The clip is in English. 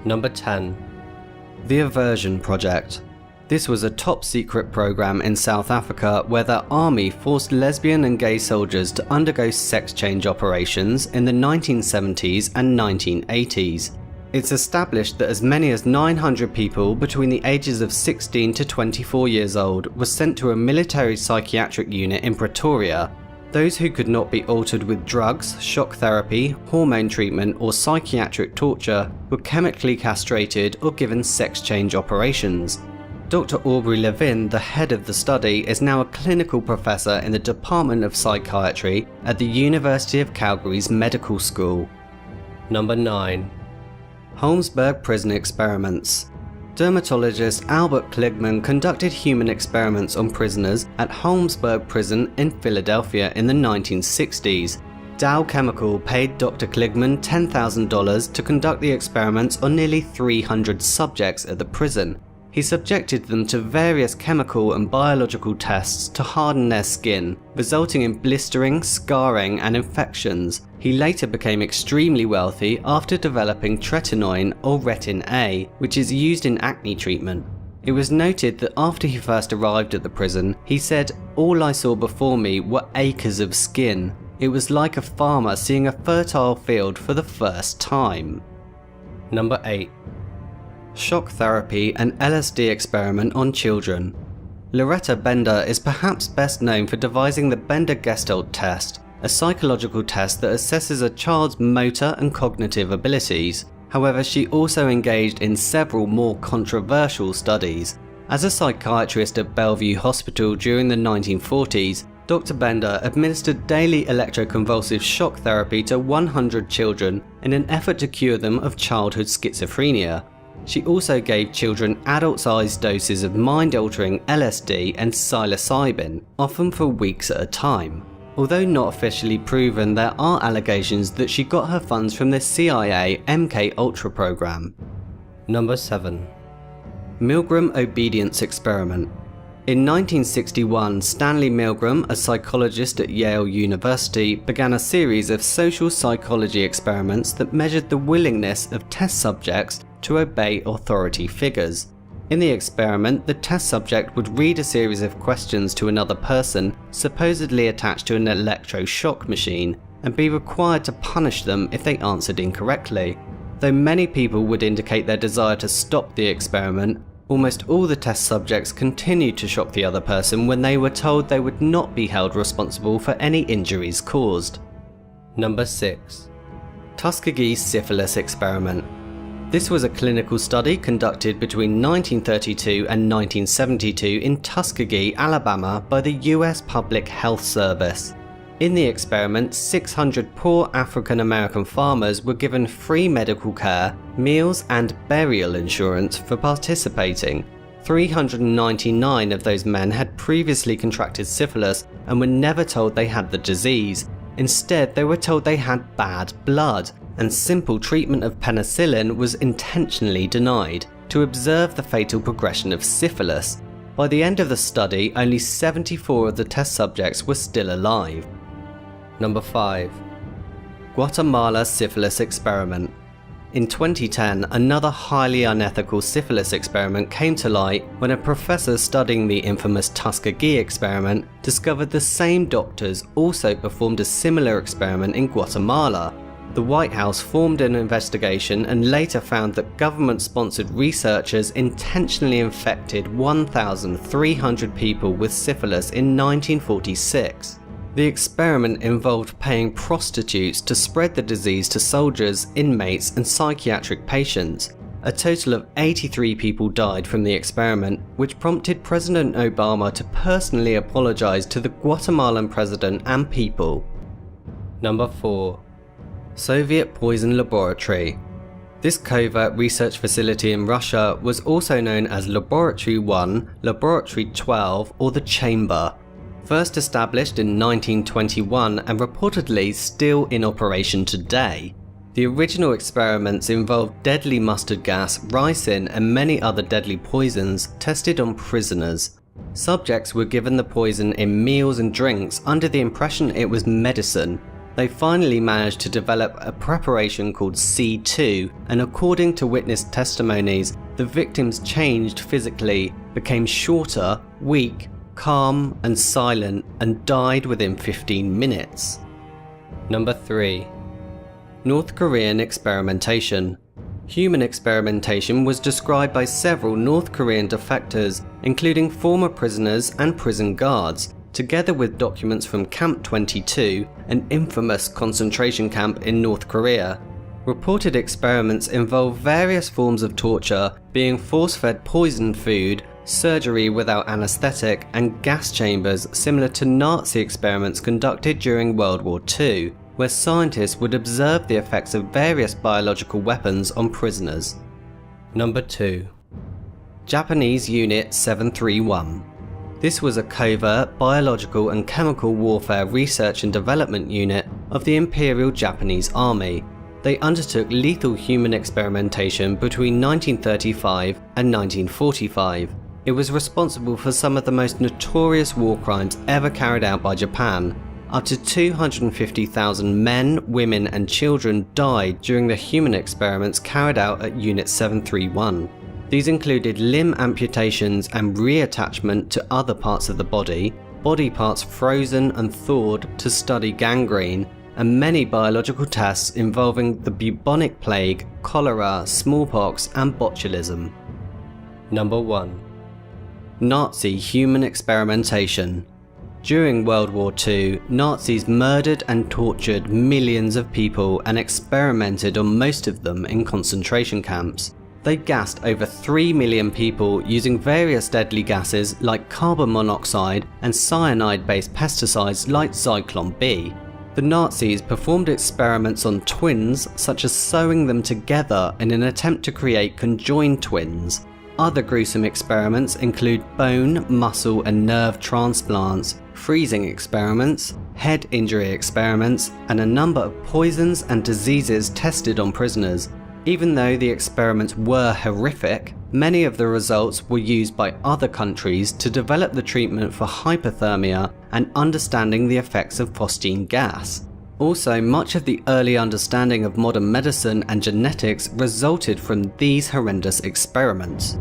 Number 10. The Aversion Project. This was a top-secret program in South Africa where the army forced lesbian and gay soldiers to undergo sex change operations in the 1970s and 1980s. It's established that as many as 900 people between the ages of 16 to 24 years old were sent to a military psychiatric unit in Pretoria. Those who could not be altered with drugs, shock therapy, hormone treatment or psychiatric torture were chemically castrated or given sex change operations. Dr. Aubrey Levin, the head of the study, is now a clinical professor in the Department of Psychiatry at the University of Calgary's Medical School. Number 9. Holmesburg Prison Experiments. Dermatologist Albert Kligman conducted human experiments on prisoners at Holmesburg Prison in Philadelphia in the 1960s. Dow Chemical paid Dr. Kligman $10,000 to conduct the experiments on nearly 300 subjects at the prison. He subjected them to various chemical and biological tests to harden their skin, resulting in blistering, scarring and infections. He later became extremely wealthy after developing tretinoin or Retin A, which is used in acne treatment. It was noted that after he first arrived at the prison, he said, "All I saw before me were acres of skin. It was like a farmer seeing a fertile field for the first time." Number 8. Shock therapy and LSD experiment on children. Loretta Bender is perhaps best known for devising the Bender-Gestalt test, a psychological test that assesses a child's motor and cognitive abilities. However, she also engaged in several more controversial studies. As a psychiatrist at Bellevue Hospital during the 1940s, Dr. Bender administered daily electroconvulsive shock therapy to 100 children in an effort to cure them of childhood schizophrenia. She also gave children adult-sized doses of mind-altering LSD and psilocybin, often for weeks at a time. Although not officially proven, there are allegations that she got her funds from the CIA MK Ultra program. Number 7. Milgram Obedience Experiment. In 1961, Stanley Milgram, a psychologist at Yale University, began a series of social psychology experiments that measured the willingness of test subjects to obey authority figures. In the experiment, the test subject would read a series of questions to another person, supposedly attached to an electroshock machine, and be required to punish them if they answered incorrectly. Though many people would indicate their desire to stop the experiment, almost all the test subjects continued to shock the other person when they were told they would not be held responsible for any injuries caused. Number 6. Tuskegee Syphilis Experiment. This was a clinical study conducted between 1932 and 1972 in Tuskegee, Alabama by the US Public Health Service. In the experiment, 600 poor African American farmers were given free medical care, meals and burial insurance for participating. 399 of those men had previously contracted syphilis and were never told they had the disease. Instead, they were told they had bad blood, and simple treatment of penicillin was intentionally denied to observe the fatal progression of syphilis. By the end of the study, only 74 of the test subjects were still alive. Number 5. Guatemala Syphilis Experiment. In 2010, another highly unethical syphilis experiment came to light when a professor studying the infamous Tuskegee experiment discovered the same doctors also performed a similar experiment in Guatemala. The White House formed an investigation and later found that government-sponsored researchers intentionally infected 1,300 people with syphilis in 1946. The experiment involved paying prostitutes to spread the disease to soldiers, inmates, and psychiatric patients. A total of 83 people died from the experiment, which prompted President Obama to personally apologize to the Guatemalan president and people. Number 4. Soviet Poison Laboratory. This covert research facility in Russia was also known as Laboratory 1, Laboratory 12, or the Chamber. First established in 1921 and reportedly still in operation today. The original experiments involved deadly mustard gas, ricin, and many other deadly poisons tested on prisoners. Subjects were given the poison in meals and drinks under the impression it was medicine. They finally managed to develop a preparation called C2, and according to witness testimonies, the victims changed physically, became shorter, weak, calm and silent, and died within 15 minutes. Number 3. North Korean experimentation. Human experimentation was described by several North Korean defectors, including former prisoners and prison guards, together with documents from Camp 22, an infamous concentration camp in North Korea. Reported experiments involve various forms of torture, being force-fed poisoned food, surgery without anesthetic, and gas chambers similar to Nazi experiments conducted during World War II, where scientists would observe the effects of various biological weapons on prisoners. Number 2. Japanese Unit 731. This was a covert biological and chemical warfare research and development unit of the Imperial Japanese Army. They undertook lethal human experimentation between 1935 and 1945. It was responsible for some of the most notorious war crimes ever carried out by Japan. Up to 250,000 men, women and children died during the human experiments carried out at Unit 731. These included limb amputations and reattachment to other parts of the body parts frozen and thawed to study gangrene, and many biological tests involving the bubonic plague, cholera, smallpox and botulism. Number 1. Nazi human experimentation. During World War II, Nazis murdered and tortured millions of people and experimented on most of them in concentration camps. They gassed over 3 million people using various deadly gases like carbon monoxide and cyanide-based pesticides like Zyklon B. The Nazis performed experiments on twins, such as sewing them together in an attempt to create conjoined twins. Other gruesome experiments include bone, muscle and nerve transplants, freezing experiments, head injury experiments, and a number of poisons and diseases tested on prisoners. Even though the experiments were horrific, many of the results were used by other countries to develop the treatment for hypothermia and understanding the effects of phosgene gas. Also, much of the early understanding of modern medicine and genetics resulted from these horrendous experiments.